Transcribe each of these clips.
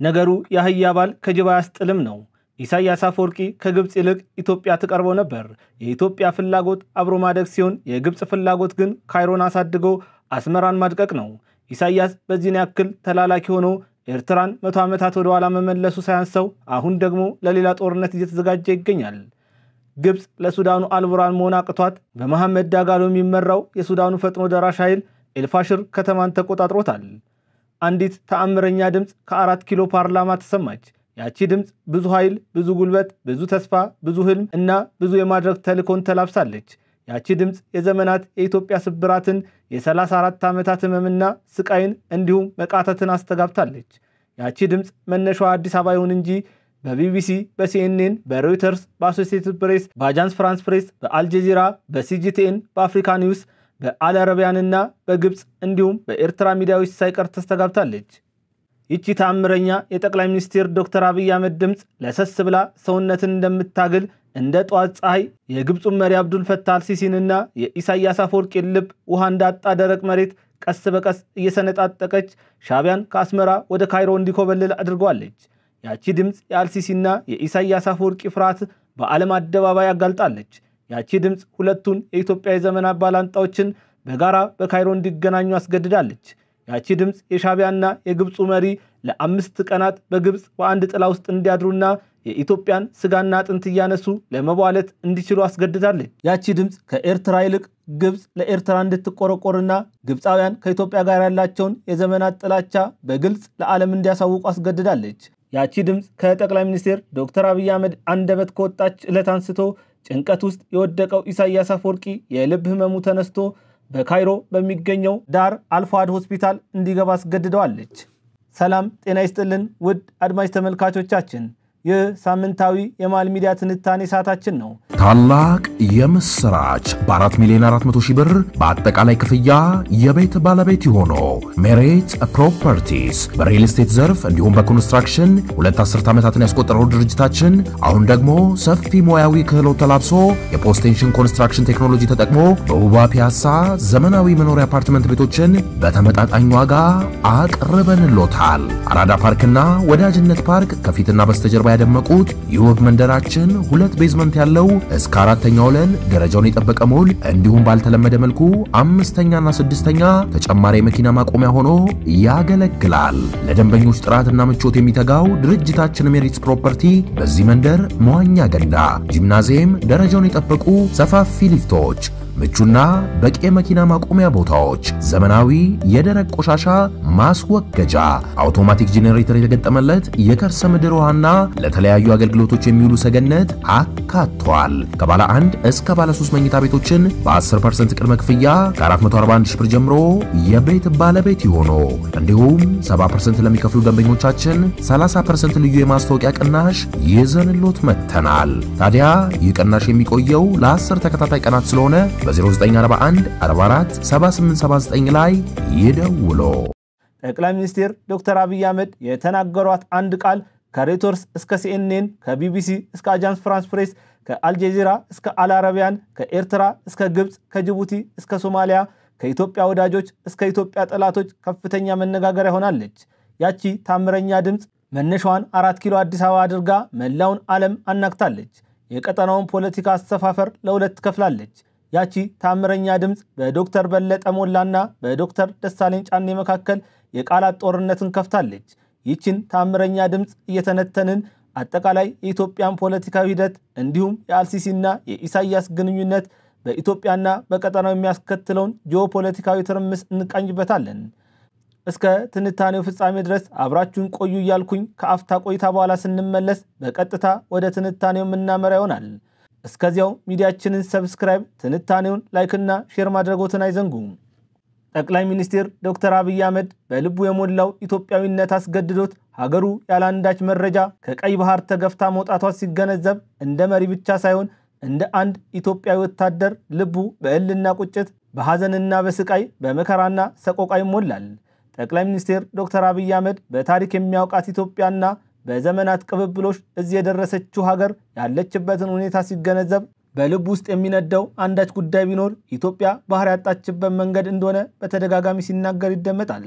ነገሩ ያህያ ባል ከጅባ ያስጥልም ነው። ኢሳያስ አፈወርቂ ከግብጽ ይልቅ ኢትዮጵያ ተቀርቦ ነበር። የኢትዮጵያ ፍላጎት አብሮ ማደግ ሲሆን የግብጽ ፍላጎት ግን ካይሮን አሳድጎ አስመራን ማድቀቅ ነው። ኢሳያስ በዚህን ያክል ተላላኪ ሆኖ ኤርትራን 100 ዓመታት ወደ ኋላ መመለሱ ሳያንሰው አሁን ደግሞ ለሌላ ጦርነት እየተዘጋጀ ይገኛል። ግብጽ ለሱዳኑ አልቡራን መሆን አቅቷት በመሐመድ ዳጋሎ የሚመራው የሱዳኑ ፈጥኖ ደራሽ ኃይል ኤልፋሽር ከተማን ተቆጣጥሮታል። አንዲት ተአምረኛ ድምጽ ከ4 ኪሎ ፓርላማ ተሰማች። ያቺ ድምጽ ብዙ ኃይል፣ ብዙ ጉልበት፣ ብዙ ተስፋ፣ ብዙ ህልም እና ብዙ የማድረግ ተልእኮን ተላብሳለች። ያቺ ድምጽ የዘመናት የኢትዮጵያ ስብራትን የ34 ዓመታት ህመምና ስቃይን እንዲሁም መቃተትን አስተጋብታለች። ያቺ ድምጽ መነሻዋ አዲስ አበባ ይሁን እንጂ በቢቢሲ፣ በሲኤንኤን፣ በሮይተርስ፣ በአሶሲኤትድ ፕሬስ፣ በአጃንስ ፍራንስ ፕሬስ፣ በአልጀዚራ፣ በሲጂቲኤን፣ በአፍሪካ ኒውስ፣ በአልአረቢያንና በግብጽ እንዲሁም በኤርትራ ሚዲያዎች ሳይቀር ተስተጋብታለች። ይቺ ተአምረኛ የጠቅላይ ሚኒስትር ዶክተር አብይ አህመድ ድምጽ ለሰስ ብላ ሰውነትን እንደምታግል እንደ ጧት ፀሐይ የግብጹን መሪ አብዱል ፈታህ አልሲሲንና የኢሳያስ አፈወርቂን ልብ ውሃ እንዳጣ ደረቅ መሬት ቀስ በቀስ እየሰነጣጠቀች ሻቢያን ከአስመራ ወደ ካይሮ እንዲኮበልል አድርጓለች። ያቺ ድምጽ የአልሲሲና የኢሳያስ አፈወርቂ ፍርሃት በዓለም አደባባይ አጋልጣለች። ያቺ ድምጽ ሁለቱን የኢትዮጵያ የዘመናት ባላንጣዎችን በጋራ በካይሮ እንዲገናኙ አስገድዳለች። ያቺ ድምጽ የሻቢያና የግብጹ መሪ ለ5 ቀናት በግብጽ በአንድ ጥላ ውስጥ እንዲያድሩና የኢትዮጵያን ስጋና አጥንት እያነሱ ለመቧለት እንዲችሉ አስገድዳለች። ያቺ ድምጽ ከኤርትራ ይልቅ ግብጽ ለኤርትራ እንድትቆረቆርና ግብጻውያን ከኢትዮጵያ ጋር ያላቸውን የዘመናት ጥላቻ በግልጽ ለዓለም እንዲያሳውቁ አስገድዳለች። ያቺ ድምጽ ከጠቅላይ ሚኒስትር ዶክተር አብይ አህመድ አንደበት ከወጣች ዕለት አንስቶ ጭንቀት ውስጥ የወደቀው ኢሳያስ አፈወርቂ የልብ ህመሙ ተነስቶ በካይሮ በሚገኘው ዳር አልፋድ ሆስፒታል እንዲገባ አስገድደዋለች። ሰላም ጤና ይስጥልን ውድ አድማጭ ተመልካቾቻችን፣ ይህ ሳምንታዊ የማል ሚዲያ ትንታኔ ሰዓታችን ነው። ታላቅ የምስራች በ4,400,000 ብር በአጠቃላይ ክፍያ የቤት ባለቤት ሆኖ ሜሪት ፕሮፐርቲስ በሪል ስቴት ዘርፍ እንዲሁም በኮንስትራክሽን 2 10 ዓመታትን ያስቆጠረው ድርጅታችን አሁን ደግሞ ሰፊ ሙያዊ ክህሎት ተላብሶ የፖስቴንሽን ኮንስትራክሽን ቴክኖሎጂ ተጠቅሞ በውባ ፒያሳ ዘመናዊ መኖሪያ አፓርትመንት ቤቶችን በተመጣጣኝ ዋጋ አቅርበንሎታል። አራዳ ፓርክና ወዳጅነት ፓርክ ከፊትና በስተጀርባ ያደመቁት የውብ መንደራችን 2 ቤዝመንት ያለው እስከ 4ኛ ወለል ደረጃውን የጠበቀ ሞል እንዲሁም ባልተለመደ መልኩ 5ኛና 6ኛ ተጨማሪ መኪና ማቆሚያ ሆኖ ያገለግላል። ለደንበኞች ጥራትና ምቾት የሚተጋው ድርጅታችን ሜሪት ፕሮፐርቲ በዚህ መንደር መዋኛ ገንዳ፣ ጂምናዚየም፣ ደረጃውን የጠበቁ ሰፋፊ ሊፍቶች፣ ምቹና በቂ መኪና ማቆሚያ ቦታዎች፣ ዘመናዊ የደረቅ ቆሻሻ ማስወገጃ፣ አውቶማቲክ ጄኔሬተር የተገጠመለት የከርሰ ምድር ውሃና ለተለያዩ አገልግሎቶች የሚውሉ ሰገነት አካቷል። ከባለ 1 እስከ ባለ 3 መኝታ ቤቶችን በ10% ቅድመ ክፍያ ከ441 ሺህ ብር ጀምሮ የቤት ባለቤት ይሆኑ። እንዲሁም 70% ለሚከፍሉ ደንበኞቻችን 30% ልዩ የማስታወቂያ ቅናሽ ይዘንሎት መተናል። ታዲያ ይህ ቅናሽ የሚቆየው ለ10 ተከታታይ ቀናት ስለሆነ በ0941 44 7879 ላይ ይደውሉ። ጠቅላይ ሚኒስትር ዶክተር አብይ አህመድ የተናገሯት አንድ ቃል ከሮይተርስ እስከ ሲኤንኤን፣ ከቢቢሲ እስከ አጃንስ ፍራንስ ፕሬስ፣ ከአልጀዚራ እስከ አልአረቢያን፣ ከኤርትራ እስከ ግብጽ፣ ከጅቡቲ እስከ ሶማሊያ፣ ከኢትዮጵያ ወዳጆች እስከ ኢትዮጵያ ጠላቶች ከፍተኛ መነጋገሪያ ሆናለች። ያቺ ታምረኛ ድምጽ መነሻዋን 4 ኪሎ አዲስ አበባ አድርጋ መላውን ዓለም አናግታለች። የቀጠናውን ፖለቲካ አስተፋፈር ለሁለት ከፍላለች። ያቺ ታምረኛ ድምጽ በዶክተር በለጠ ሞላና በዶክተር ደሳለኝ ጫኔ መካከል የቃላት ጦርነትን ከፍታለች። ይችን ታምረኛ ድምጽ እየተነተንን አጠቃላይ የኢትዮጵያን ፖለቲካዊ ሂደት እንዲሁም የአልሲሲና የኢሳያስ ግንኙነት በኢትዮጵያና በቀጠናው የሚያስከትለውን ጂኦፖለቲካዊ ትርምስ እንቃኝበታለን። እስከ ትንታኔው ፍጻሜ ድረስ አብራችሁን ቆዩ እያልኩኝ ከአፍታ ቆይታ በኋላ ስንመለስ በቀጥታ ወደ ትንታኔው የምናመራ ይሆናል። እስከዚያው ሚዲያችንን ሰብስክራይብ፣ ትንታኔውን ላይክና ሼር ማድረጎትን አይዘንጉ። ጠቅላይ ሚኒስትር ዶክተር አብይ አህመድ በልቡ የሞላው ኢትዮጵያዊነት አስገድዶት ሀገሩ ያላንዳች መረጃ ከቀይ ባህር ተገፍታ መውጣቷ ሲገነዘብ እንደ መሪ ብቻ ሳይሆን እንደ አንድ ኢትዮጵያዊ ወታደር ልቡ በእልና ቁጭት፣ በሐዘንና በስቃይ፣ በመከራና ሰቆቃ ይሞላል። ጠቅላይ ሚኒስትር ዶክተር አብይ አህመድ በታሪክ የሚያውቃት ኢትዮጵያና በዘመናት ቅብብሎሽ እዚህ የደረሰችው ሀገር ያለችበትን ሁኔታ ሲገነዘብ በልብ ውስጥ የሚነደው አንዳች ጉዳይ ቢኖር ኢትዮጵያ ባህር ያጣችበት መንገድ እንደሆነ በተደጋጋሚ ሲናገር ይደመጣል።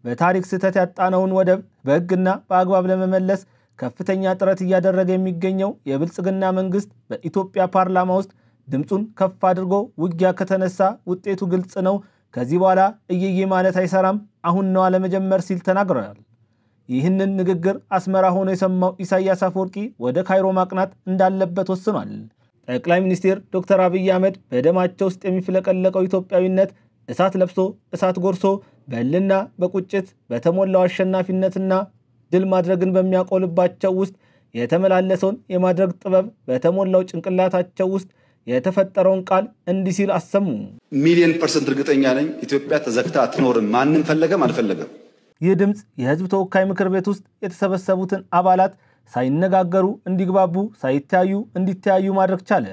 በታሪክ ስህተት ያጣነውን ወደብ በሕግና በአግባብ ለመመለስ ከፍተኛ ጥረት እያደረገ የሚገኘው የብልጽግና መንግስት በኢትዮጵያ ፓርላማ ውስጥ ድምጹን ከፍ አድርጎ ውጊያ ከተነሳ ውጤቱ ግልጽ ነው። ከዚህ በኋላ እየየ ማለት አይሰራም፣ አሁን ነው ለመጀመር ሲል ተናግሯል። ይህንን ንግግር አስመራ ሆኖ የሰማው ኢሳያስ አፈወርቂ ወደ ካይሮ ማቅናት እንዳለበት ወስኗል። ጠቅላይ ሚኒስትር ዶክተር አብይ አህመድ በደማቸው ውስጥ የሚፍለቀለቀው ኢትዮጵያዊነት እሳት ለብሶ እሳት ጎርሶ በልና በቁጭት በተሞላው አሸናፊነትና ድል ማድረግን በሚያቆልባቸው ውስጥ የተመላለሰውን የማድረግ ጥበብ በተሞላው ጭንቅላታቸው ውስጥ የተፈጠረውን ቃል እንዲህ ሲል አሰሙ። ሚሊዮን% እርግጠኛ ነኝ ኢትዮጵያ ተዘግታ አትኖርም፣ ማንንም ፈለገም አልፈለገም። ይህ ድምጽ የህዝብ ተወካይ ምክር ቤት ውስጥ የተሰበሰቡትን አባላት ሳይነጋገሩ እንዲግባቡ ሳይታዩ እንዲታዩ ማድረግ ቻለ።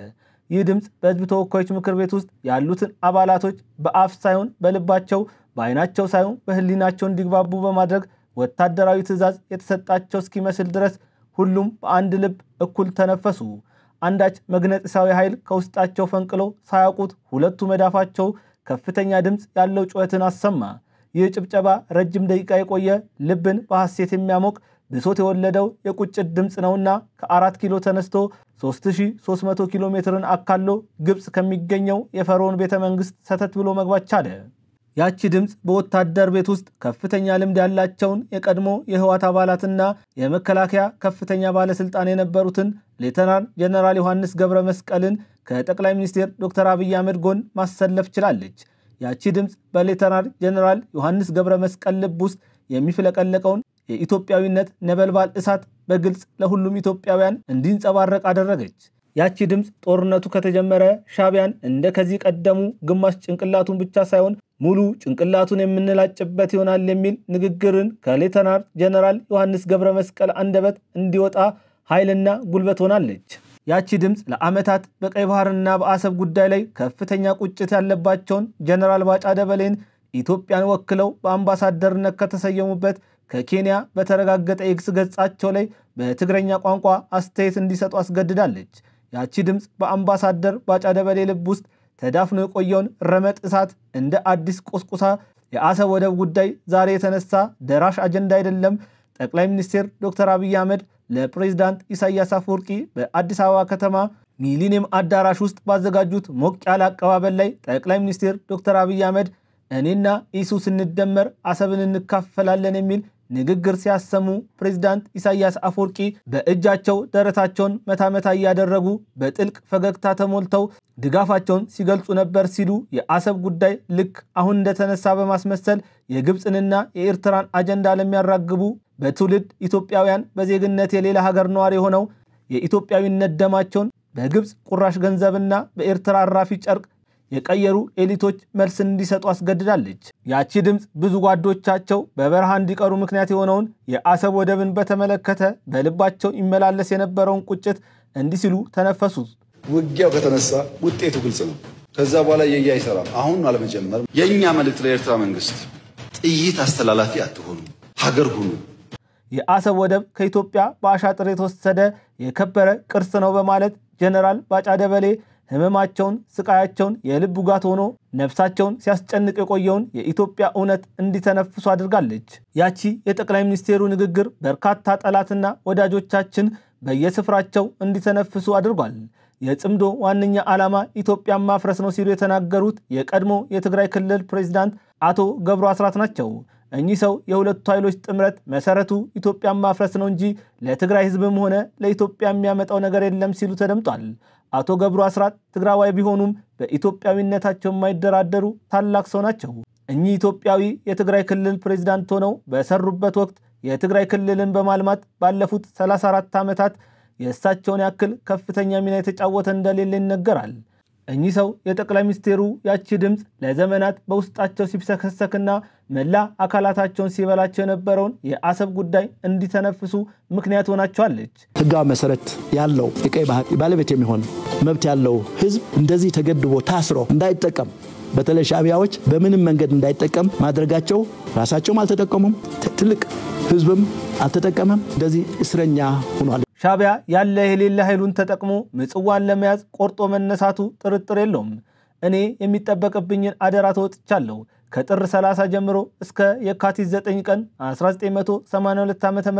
ይህ ድምጽ በህዝብ ተወካዮች ምክር ቤት ውስጥ ያሉትን አባላቶች በአፍ ሳይሆን በልባቸው በአይናቸው ሳይሆን በህሊናቸው እንዲግባቡ በማድረግ ወታደራዊ ትዕዛዝ የተሰጣቸው እስኪመስል ድረስ ሁሉም በአንድ ልብ እኩል ተነፈሱ። አንዳች መግነጢሳዊ ኃይል ከውስጣቸው ፈንቅሎ ሳያውቁት ሁለቱ መዳፋቸው ከፍተኛ ድምጽ ያለው ጩኸትን አሰማ። ይህ ጭብጨባ ረጅም ደቂቃ የቆየ ልብን በሐሴት የሚያሞቅ ብሶት የወለደው የቁጭት ድምጽ ነውና ከ4 ኪሎ ተነስቶ 3300 ኪሎ ሜትርን አካሎ ግብጽ ከሚገኘው የፈርዖን ቤተ መንግስት ሰተት ብሎ መግባት ቻለ። ያቺ ድምጽ በወታደር ቤት ውስጥ ከፍተኛ ልምድ ያላቸውን የቀድሞ የህዋት አባላትና የመከላከያ ከፍተኛ ባለስልጣን የነበሩትን ሌተናል ጀነራል ዮሐንስ ገብረ መስቀልን ከጠቅላይ ሚኒስትር ዶክተር አብይ አህመድ ጎን ማሰለፍ ችላለች። ያቺ ድምጽ በሌተናል ጀነራል ዮሐንስ ገብረ መስቀል ልብ ውስጥ የሚፍለቀለቀውን የኢትዮጵያዊነት ነበልባል እሳት በግልጽ ለሁሉም ኢትዮጵያውያን እንዲንጸባረቅ አደረገች። ያቺ ድምጽ ጦርነቱ ከተጀመረ ሻቢያን እንደ ከዚህ ቀደሙ ግማሽ ጭንቅላቱን ብቻ ሳይሆን ሙሉ ጭንቅላቱን የምንላጭበት ይሆናል የሚል ንግግርን ከሌተናል ጀነራል ዮሐንስ ገብረ መስቀል አንደበት እንዲወጣ ኃይልና ጉልበት ሆናለች። ያቺ ድምጽ ለዓመታት በቀይ ባህርና በአሰብ ጉዳይ ላይ ከፍተኛ ቁጭት ያለባቸውን ጀነራል ባጫ ደበሌን ኢትዮጵያን ወክለው በአምባሳደርነት ከተሰየሙበት ከኬንያ በተረጋገጠ ኤክስ ገጻቸው ላይ በትግረኛ ቋንቋ አስተያየት እንዲሰጡ አስገድዳለች። ያቺ ድምጽ በአምባሳደር ባጫ ደበሌ ልብ ውስጥ ተዳፍኖ የቆየውን ረመጥ እሳት እንደ አዲስ ቆስቁሳ የአሰብ ወደብ ጉዳይ ዛሬ የተነሳ ደራሽ አጀንዳ አይደለም። ጠቅላይ ሚኒስትር ዶክተር አብይ አህመድ ለፕሬዝዳንት ኢሳያስ አፈወርቂ በአዲስ አበባ ከተማ ሚሊኒየም አዳራሽ ውስጥ ባዘጋጁት ሞቅ ያለ አቀባበል ላይ ጠቅላይ ሚኒስትር ዶክተር አብይ አህመድ እኔና ኢሱ ስንደመር አሰብን እንካፈላለን የሚል ንግግር ሲያሰሙ ፕሬዝዳንት ኢሳያስ አፈወርቂ በእጃቸው ደረታቸውን መታመታ እያደረጉ በጥልቅ ፈገግታ ተሞልተው ድጋፋቸውን ሲገልጹ ነበር ሲሉ የአሰብ ጉዳይ ልክ አሁን እንደተነሳ በማስመሰል የግብፅንና የኤርትራን አጀንዳ ለሚያራግቡ በትውልድ ኢትዮጵያውያን በዜግነት የሌላ ሀገር ነዋሪ ሆነው የኢትዮጵያዊነት ደማቸውን በግብፅ ቁራሽ ገንዘብና በኤርትራ አራፊ ጨርቅ የቀየሩ ኤሊቶች መልስ እንዲሰጡ አስገድዳለች። ያቺ ድምጽ ብዙ ጓዶቻቸው በበረሃ እንዲቀሩ ምክንያት የሆነውን የአሰብ ወደብን በተመለከተ በልባቸው ይመላለስ የነበረውን ቁጭት እንዲህ ሲሉ ተነፈሱት። ውጊያው ከተነሳ ውጤቱ ግልጽ ነው። ከዛ በኋላ የያ አይሰራም። አሁን አለመጀመር የኛ መልእክት ለኤርትራ መንግስት ጥይት አስተላላፊ አትሆኑ፣ ሀገር ሁኑ። የአሰብ ወደብ ከኢትዮጵያ በአሻጥር የተወሰደ የከበረ ቅርስ ነው በማለት ጀነራል ባጫ ደበሌ ህመማቸውን ስቃያቸውን የልብ ውጋት ሆኖ ነፍሳቸውን ሲያስጨንቅ የቆየውን የኢትዮጵያ እውነት እንዲተነፍሱ አድርጋለች። ያቺ የጠቅላይ ሚኒስቴሩ ንግግር በርካታ ጠላትና ወዳጆቻችን በየስፍራቸው እንዲተነፍሱ አድርጓል። የጽምዶ ዋነኛ ዓላማ ኢትዮጵያን ማፍረስ ነው ሲሉ የተናገሩት የቀድሞ የትግራይ ክልል ፕሬዝዳንት አቶ ገብሩ አስራት ናቸው። እኚህ ሰው የሁለቱ ኃይሎች ጥምረት መሰረቱ ኢትዮጵያን ማፍረስ ነው እንጂ ለትግራይ ህዝብም ሆነ ለኢትዮጵያ የሚያመጣው ነገር የለም ሲሉ ተደምጧል። አቶ ገብሩ አስራት ትግራዋይ ቢሆኑም በኢትዮጵያዊነታቸው የማይደራደሩ ታላቅ ሰው ናቸው። እኚህ ኢትዮጵያዊ የትግራይ ክልል ፕሬዝዳንት ሆነው በሰሩበት ወቅት የትግራይ ክልልን በማልማት ባለፉት 34 ዓመታት የእሳቸውን ያክል ከፍተኛ ሚና የተጫወተ እንደሌለ ይነገራል። እኚህ ሰው የጠቅላይ ሚኒስቴሩ ያቺ ድምጽ ለዘመናት በውስጣቸው ሲብሰከሰክና መላ አካላታቸውን ሲበላቸው የነበረውን የአሰብ ጉዳይ እንዲተነፍሱ ምክንያት ሆናቸዋለች። ህጋዊ መሰረት ያለው የቀይ ባህር ባለቤት የሚሆን መብት ያለው ህዝብ እንደዚህ ተገድቦ ታስሮ እንዳይጠቀም በተለይ ሻቢያዎች በምንም መንገድ እንዳይጠቀም ማድረጋቸው ራሳቸውም አልተጠቀሙም፣ ትልቅ ህዝብም አልተጠቀመም። እንደዚህ እስረኛ ሆኗል። ሻቢያ ያለ የሌለ ኃይሉን ተጠቅሞ ምጽዋን ለመያዝ ቆርጦ መነሳቱ ጥርጥር የለውም። እኔ የሚጠበቅብኝን አደራ ተወጥቻለሁ። ከጥር 30 ጀምሮ እስከ የካቲት 9 ቀን 1982 ዓ.ም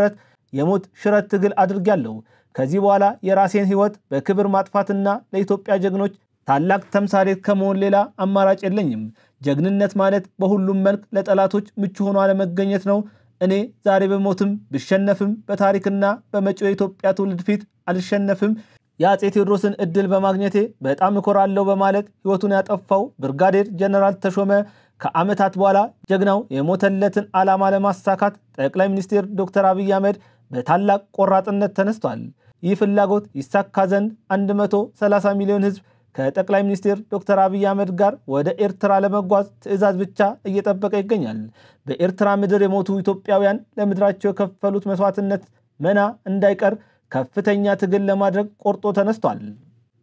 የሞት ሽረት ትግል አድርጌያለሁ። ከዚህ በኋላ የራሴን ሕይወት በክብር ማጥፋትና ለኢትዮጵያ ጀግኖች ታላቅ ተምሳሌት ከመሆን ሌላ አማራጭ የለኝም። ጀግንነት ማለት በሁሉም መልክ ለጠላቶች ምቹ ሆኖ አለመገኘት ነው። እኔ ዛሬ በሞትም ብሸነፍም በታሪክና በመጪው የኢትዮጵያ ትውልድ ፊት አልሸነፍም። የአፄ ቴዎድሮስን እድል በማግኘቴ በጣም እኮራለሁ በማለት ሕይወቱን ያጠፋው ብርጋዴር ጀነራል ተሾመ ከዓመታት በኋላ ጀግናው የሞተለትን ዓላማ ለማሳካት ጠቅላይ ሚኒስትር ዶክተር አብይ አህመድ በታላቅ ቆራጥነት ተነስቷል። ይህ ፍላጎት ይሳካ ዘንድ 130 ሚሊዮን ሕዝብ ከጠቅላይ ሚኒስትር ዶክተር አብይ አህመድ ጋር ወደ ኤርትራ ለመጓዝ ትዕዛዝ ብቻ እየጠበቀ ይገኛል። በኤርትራ ምድር የሞቱ ኢትዮጵያውያን ለምድራቸው የከፈሉት መስዋዕትነት መና እንዳይቀር ከፍተኛ ትግል ለማድረግ ቆርጦ ተነስቷል።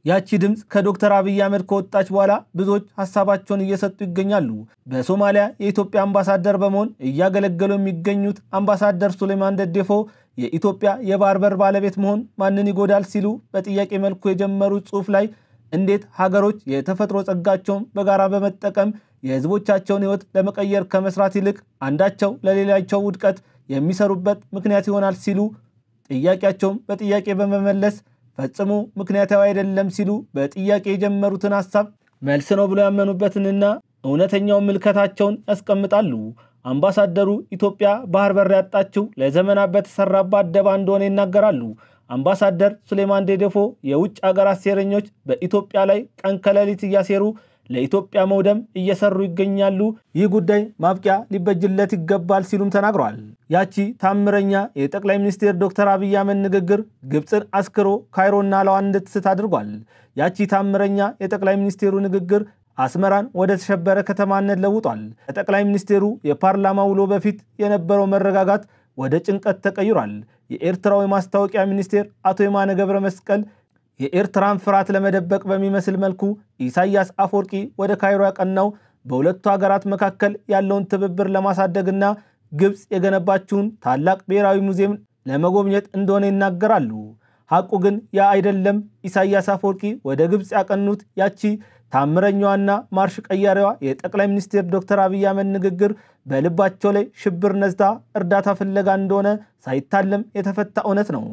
ያቺ ድምፅ ከዶክተር አብይ አህመድ ከወጣች በኋላ ብዙዎች ሐሳባቸውን እየሰጡ ይገኛሉ። በሶማሊያ የኢትዮጵያ አምባሳደር በመሆን እያገለገሉ የሚገኙት አምባሳደር ሱሌማን ደዴፎ የኢትዮጵያ የባህር በር ባለቤት መሆን ማንን ይጎዳል ሲሉ በጥያቄ መልኩ የጀመሩት ጽሑፍ ላይ እንዴት ሀገሮች የተፈጥሮ ጸጋቸውን በጋራ በመጠቀም የሕዝቦቻቸውን ሕይወት ለመቀየር ከመስራት ይልቅ አንዳቸው ለሌላቸው ውድቀት የሚሰሩበት ምክንያት ይሆናል ሲሉ ጥያቄያቸውን በጥያቄ በመመለስ ፈጽሞ ምክንያታዊ አይደለም ሲሉ በጥያቄ የጀመሩትን ሐሳብ መልስ ነው ብሎ ያመኑበትንና እውነተኛውን ምልከታቸውን ያስቀምጣሉ። አምባሳደሩ ኢትዮጵያ ባህር በር ያጣችው ለዘመናት በተሰራባት ደባ እንደሆነ ይናገራሉ። አምባሳደር ሱሌማን ደዴፎ የውጭ አገራት ሴረኞች በኢትዮጵያ ላይ ቀን ከሌሊት እያሴሩ ለኢትዮጵያ መውደም እየሰሩ ይገኛሉ። ይህ ጉዳይ ማብቂያ ሊበጅለት ይገባል ሲሉም ተናግረዋል። ያቺ ታምረኛ የጠቅላይ ሚኒስትር ዶክተር አብይ አህመድ ንግግር ግብፅን አስክሮ ካይሮና ላዋን እንድትስት አድርጓል። ያቺ ታምረኛ የጠቅላይ ሚኒስትሩ ንግግር አስመራን ወደ ተሸበረ ከተማነት ለውጧል። ከጠቅላይ ሚኒስትሩ የፓርላማ ውሎ በፊት የነበረው መረጋጋት ወደ ጭንቀት ተቀይሯል። የኤርትራው የማስታወቂያ ሚኒስቴር አቶ የማነ ገብረ መስቀል የኤርትራን ፍርሃት ለመደበቅ በሚመስል መልኩ ኢሳያስ አፈወርቂ ወደ ካይሮ ያቀናው በሁለቱ ሀገራት መካከል ያለውን ትብብር ለማሳደግና ግብፅ የገነባችውን ታላቅ ብሔራዊ ሙዚየም ለመጎብኘት እንደሆነ ይናገራሉ። ሐቁ ግን ያ አይደለም። ኢሳያስ አፈወርቂ ወደ ግብፅ ያቀኑት ያቺ ታምረኛዋና ማርሽ ቀያሪዋ የጠቅላይ ሚኒስትር ዶክተር አብይ አህመድ ንግግር በልባቸው ላይ ሽብር ነዝታ እርዳታ ፍለጋ እንደሆነ ሳይታለም የተፈታ እውነት ነው።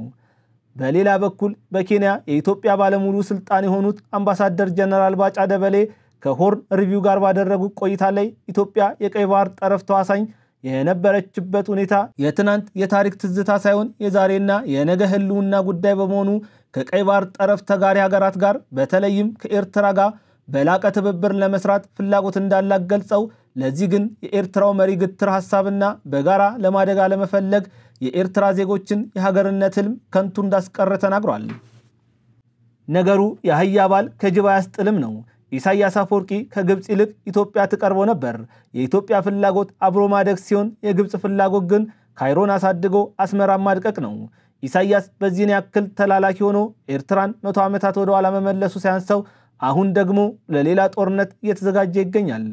በሌላ በኩል በኬንያ የኢትዮጵያ ባለሙሉ ስልጣን የሆኑት አምባሳደር ጀነራል ባጫ ደበሌ ከሆርን ሪቪው ጋር ባደረጉት ቆይታ ላይ ኢትዮጵያ የቀይ ባህር ጠረፍ ተዋሳኝ የነበረችበት ሁኔታ የትናንት የታሪክ ትዝታ ሳይሆን የዛሬና የነገ ህልውና ጉዳይ በመሆኑ ከቀይ ባህር ጠረፍ ተጋሪ ሀገራት ጋር በተለይም ከኤርትራ ጋር በላቀ ትብብር ለመስራት ፍላጎት እንዳላት ገልጸው ለዚህ ግን የኤርትራው መሪ ግትር ሐሳብና በጋራ ለማደግ አለመፈለግ የኤርትራ ዜጎችን የሀገርነት ህልም ከንቱ እንዳስቀረ ተናግሯል። ነገሩ የአህያ ባል ከጅብ አያስጥልም ነው። ኢሳያስ አፈወርቂ ከግብፅ ይልቅ ኢትዮጵያ ትቀርበው ነበር። የኢትዮጵያ ፍላጎት አብሮ ማደግ ሲሆን የግብፅ ፍላጎት ግን ካይሮን አሳድጎ አስመራን ማድቀቅ ነው። ኢሳያስ በዚህን ያክል ተላላኪ ሆኖ ኤርትራን 100 ዓመታት ወደ ኋላ መመለሱ ሲያንሰው አሁን ደግሞ ለሌላ ጦርነት እየተዘጋጀ ይገኛል።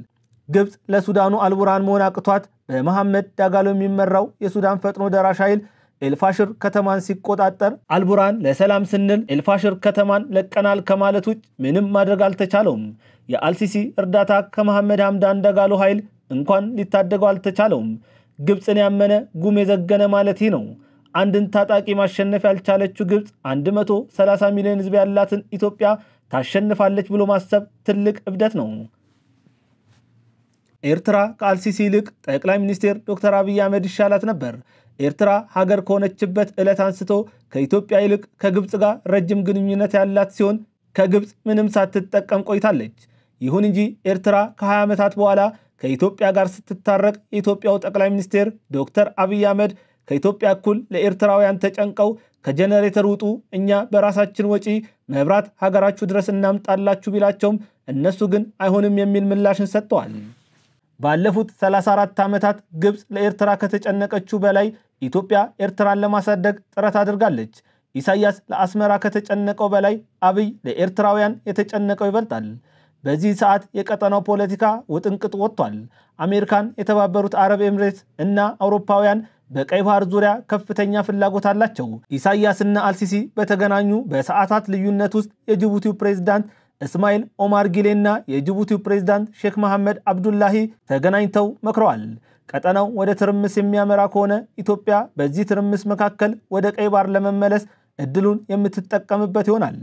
ግብፅ ለሱዳኑ አልቡራን መሆን አቅቷት በመሐመድ ዳጋሎ የሚመራው የሱዳን ፈጥኖ ደራሽ ኃይል ኤልፋሽር ከተማን ሲቆጣጠር አልቡራን ለሰላም ስንል ኤልፋሽር ከተማን ለቀናል ከማለት ውጭ ምንም ማድረግ አልተቻለውም። የአልሲሲ እርዳታ ከመሐመድ ሐምዳን ዳጋሎ ኃይል እንኳን ሊታደገው አልተቻለውም። ግብፅን ያመነ ጉም የዘገነ ማለት ነው። አንድን ታጣቂ ማሸነፍ ያልቻለችው ግብፅ 130 ሚሊዮን ሕዝብ ያላትን ኢትዮጵያ ታሸንፋለች ብሎ ማሰብ ትልቅ እብደት ነው። ኤርትራ ከአልሲሲ ይልቅ ጠቅላይ ሚኒስትር ዶክተር አብይ አህመድ ይሻላት ነበር። ኤርትራ ሀገር ከሆነችበት ዕለት አንስቶ ከኢትዮጵያ ይልቅ ከግብፅ ጋር ረጅም ግንኙነት ያላት ሲሆን ከግብፅ ምንም ሳትጠቀም ቆይታለች። ይሁን እንጂ ኤርትራ ከ20 ዓመታት በኋላ ከኢትዮጵያ ጋር ስትታረቅ የኢትዮጵያው ጠቅላይ ሚኒስትር ዶክተር አብይ አህመድ ከኢትዮጵያ እኩል ለኤርትራውያን ተጨንቀው ከጀነሬተር ውጡ፣ እኛ በራሳችን ወጪ መብራት ሀገራችሁ ድረስ እናምጣላችሁ ቢላቸውም እነሱ ግን አይሆንም የሚል ምላሽን ሰጥተዋል። ባለፉት 34 ዓመታት ግብፅ ለኤርትራ ከተጨነቀችው በላይ ኢትዮጵያ ኤርትራን ለማሳደግ ጥረት አድርጋለች። ኢሳያስ ለአስመራ ከተጨነቀው በላይ አብይ ለኤርትራውያን የተጨነቀው ይበልጣል። በዚህ ሰዓት የቀጠናው ፖለቲካ ውጥንቅጥ ወጥቷል። አሜሪካን፣ የተባበሩት አረብ ኤምሬት እና አውሮፓውያን በቀይ ባህር ዙሪያ ከፍተኛ ፍላጎት አላቸው። ኢሳያስና አልሲሲ በተገናኙ በሰዓታት ልዩነት ውስጥ የጅቡቲው ፕሬዝዳንት እስማኤል ኦማር ጊሌና የጅቡቲው ፕሬዝዳንት ሼክ መሐመድ አብዱላሂ ተገናኝተው መክረዋል። ቀጠናው ወደ ትርምስ የሚያመራ ከሆነ ኢትዮጵያ በዚህ ትርምስ መካከል ወደ ቀይ ባህር ለመመለስ እድሉን የምትጠቀምበት ይሆናል።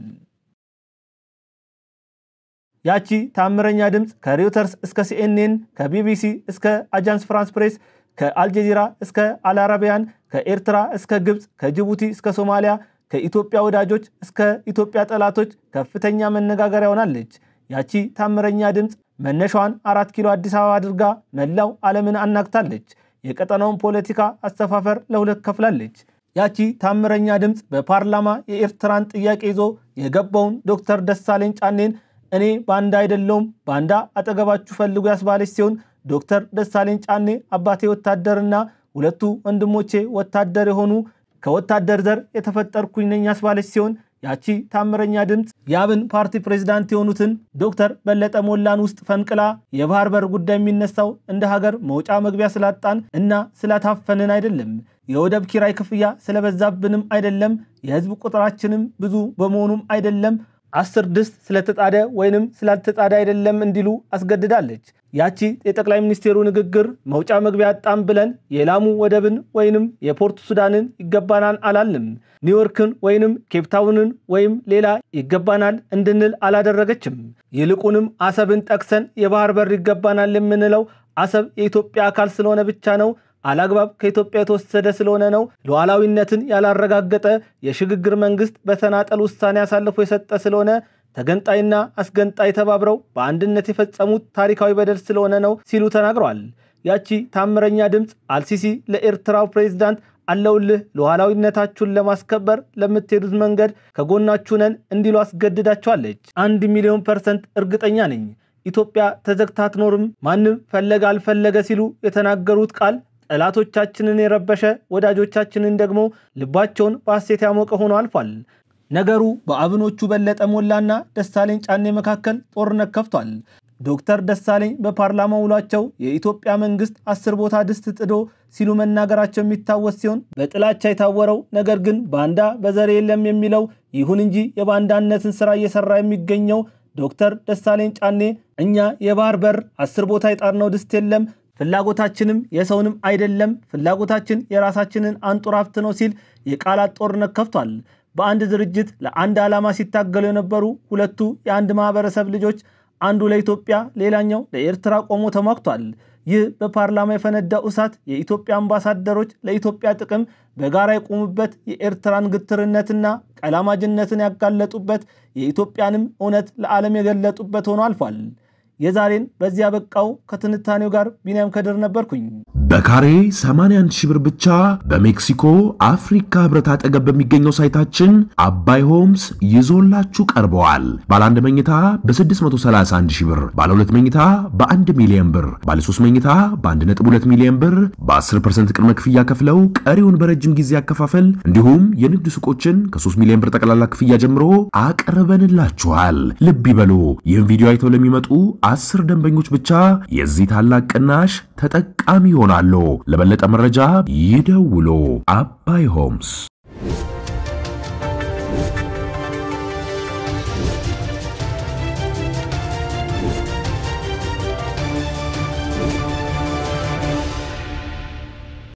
ያቺ ታምረኛ ድምጽ ከሪውተርስ እስከ ሲኤንኤን ከቢቢሲ እስከ አጃንስ ፍራንስ ፕሬስ ከአልጀዚራ እስከ አልአረቢያን ከኤርትራ እስከ ግብጽ ከጅቡቲ እስከ ሶማሊያ ከኢትዮጵያ ወዳጆች እስከ ኢትዮጵያ ጠላቶች ከፍተኛ መነጋገሪያ ሆናለች። ያቺ ታምረኛ ድምጽ መነሻዋን 4 ኪሎ አዲስ አበባ አድርጋ መላው ዓለምን አናግታለች። የቀጠናውን ፖለቲካ አስተፋፈር ለሁለት ከፍላለች። ያቺ ታምረኛ ድምጽ በፓርላማ የኤርትራን ጥያቄ ይዞ የገባውን ዶክተር ደሳለኝ ጫኔን እኔ ባንዳ አይደለሁም ባንዳ አጠገባችሁ ፈልጉ ያስባለች ሲሆን ዶክተር ደሳለኝ ጫኔ አባቴ ወታደርና ሁለቱ ወንድሞቼ ወታደር የሆኑ ከወታደር ዘር የተፈጠርኩኝ ነኝ ያስባለች ሲሆን ያቺ ታምረኛ ድምጽ የአብን ፓርቲ ፕሬዝዳንት የሆኑትን ዶክተር በለጠ ሞላን ውስጥ ፈንቅላ የባህር በር ጉዳይ የሚነሳው እንደ ሀገር መውጫ መግቢያ ስላጣን እና ስላታፈንን አይደለም፣ የወደብ ኪራይ ክፍያ ስለበዛብንም አይደለም፣ የህዝብ ቁጥራችንም ብዙ በመሆኑም አይደለም፣ 10 ድስት ስለተጣደ ወይንም ስላልተጣደ አይደለም እንዲሉ አስገድዳለች። ያቺ የጠቅላይ ሚኒስቴሩ ንግግር መውጫ መግቢያ አጣም ብለን የላሙ ወደብን ወይንም የፖርት ሱዳንን ይገባናል አላልንም። ኒውዮርክን ወይንም ኬፕታውንን ወይም ሌላ ይገባናል እንድንል አላደረገችም። ይልቁንም አሰብን ጠቅሰን የባህር በር ይገባናል የምንለው አሰብ የኢትዮጵያ አካል ስለሆነ ብቻ ነው። አላግባብ ከኢትዮጵያ የተወሰደ ስለሆነ ነው። ሉዓላዊነትን ያላረጋገጠ የሽግግር መንግስት በተናጠል ውሳኔ አሳልፎ የሰጠ ስለሆነ ተገንጣይና አስገንጣይ ተባብረው በአንድነት የፈጸሙት ታሪካዊ በደል ስለሆነ ነው ሲሉ ተናግረዋል። ያቺ ታምረኛ ድምጽ አልሲሲ ለኤርትራው ፕሬዝዳንት አለውልህ ሉዓላዊነታችሁን ለማስከበር ለምትሄዱት መንገድ ከጎናችሁ ነን እንዲሉ አስገድዳቸዋለች። 1,000,000% እርግጠኛ ነኝ ኢትዮጵያ ተዘግታ አትኖርም። ማንም ፈለገ አልፈለገ ሲሉ የተናገሩት ቃል ጠላቶቻችንን የረበሸ ወዳጆቻችንን ደግሞ ልባቸውን በሐሴት ያሞቀ ሆኖ አልፏል። ነገሩ በአብኖቹ በለጠ ሞላና ደሳለኝ ጫኔ መካከል ጦርነት ከፍቷል። ዶክተር ደሳለኝ በፓርላማ ውሏቸው የኢትዮጵያ መንግስት 10 ቦታ ድስት ጥዶ ሲሉ መናገራቸው የሚታወስ ሲሆን በጥላቻ የታወረው ነገር ግን ባንዳ በዘር የለም የሚለው ይሁን እንጂ የባንዳነትን ስራ እየሰራ የሚገኘው ዶክተር ደሳለኝ ጫኔ እኛ የባህር በር 10 ቦታ የጣርነው ድስት የለም፣ ፍላጎታችንም የሰውንም አይደለም፣ ፍላጎታችን የራሳችንን አንጡር ሀብት ነው ሲል የቃላት ጦርነት ከፍቷል። በአንድ ድርጅት ለአንድ ዓላማ ሲታገሉ የነበሩ ሁለቱ የአንድ ማህበረሰብ ልጆች አንዱ ለኢትዮጵያ ሌላኛው ለኤርትራ ቆሞ ተሟግቷል። ይህ በፓርላማ የፈነዳው እሳት የኢትዮጵያ አምባሳደሮች ለኢትዮጵያ ጥቅም በጋራ የቆሙበት የኤርትራን ግትርነትና ቀላማጅነትን ያጋለጡበት የኢትዮጵያንም እውነት ለዓለም የገለጡበት ሆኖ አልፏል። የዛሬን በዚያ በቃው። ከትንታኔው ጋር ቢኒያም ከድር ነበርኩኝ። በካሬ 81,000 ብር ብቻ በሜክሲኮ አፍሪካ ህብረት አጠገብ በሚገኘው ሳይታችን አባይ ሆምስ ይዞላችሁ ቀርበዋል። ባለ 1 መኝታ በ631,000 ብር፣ ባለ 2 መኝታ በ1 ሚሊዮን ብር፣ ባለ 3 መኝታ በ1.2 ሚሊዮን ብር በ10% ቅድመ ክፍያ ከፍለው ቀሪውን በረጅም ጊዜ ያከፋፈል እንዲሁም የንግድ ሱቆችን ከ3 ሚሊዮን ብር ጠቅላላ ክፍያ ጀምሮ አቀርበንላችኋል። ልብ ይበሉ፣ ይህን ቪዲዮ አይተው ለሚመጡ 10 ደንበኞች ብቻ የዚህ ታላቅ ቅናሽ ተጠቃሚ ይሆናሉ። ለበለጠ መረጃ ይደውሉ። አባይ ሆምስ